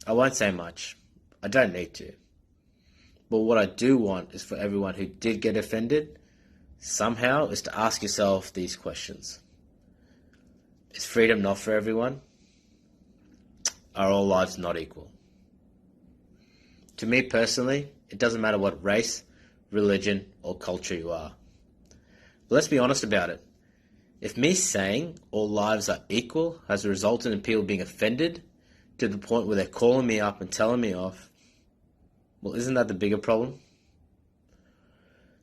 I won't say much. I don't need to. But what I do want is for everyone who did get offended somehow is to ask yourself these questions. Is freedom not for everyone? Are all lives not equal? To me personally, it doesn't matter what race, religion, or culture you are. But let's be honest about it. If me saying all lives are equal has resulted in people being offended to the point where they're calling me up and telling me off, well, isn't that the bigger problem?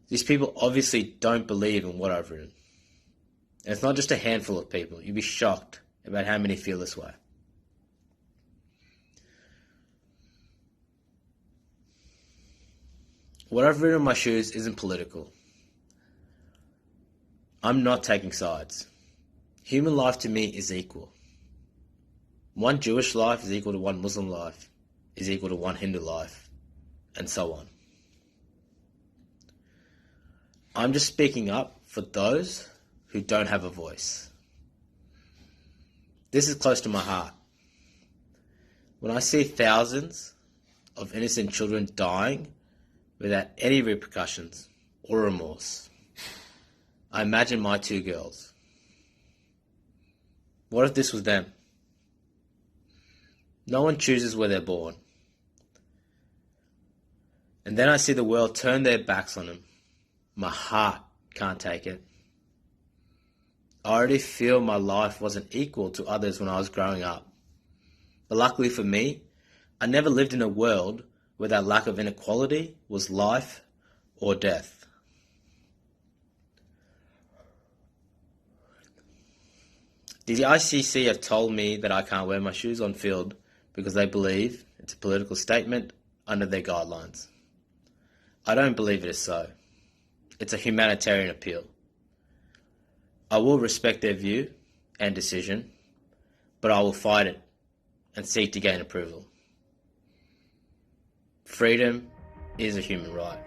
These people obviously don't believe in what I've written. And it's not just a handful of people. You'd be shocked about how many feel this way. What I've written on my shoes isn't political. I'm not taking sides. Human life to me is equal. One Jewish life is equal to one Muslim life, is equal to one Hindu life, and so on. I'm just speaking up for those who don't have a voice. This is close to my heart. When I see thousands of innocent children dying without any repercussions or remorse, I imagine my two girls. What if this was them? No one chooses where they're born. And then I see the world turn their backs on them. My heart can't take it. I already feel my life wasn't equal to others when I was growing up. But luckily for me, I never lived in a world where that lack of inequality was life or death. The ICC have told me that I can't wear my shoes on field because they believe it's a political statement under their guidelines. I don't believe it is so. It's a humanitarian appeal. I will respect their view and decision, but I will fight it and seek to gain approval. Freedom is a human right.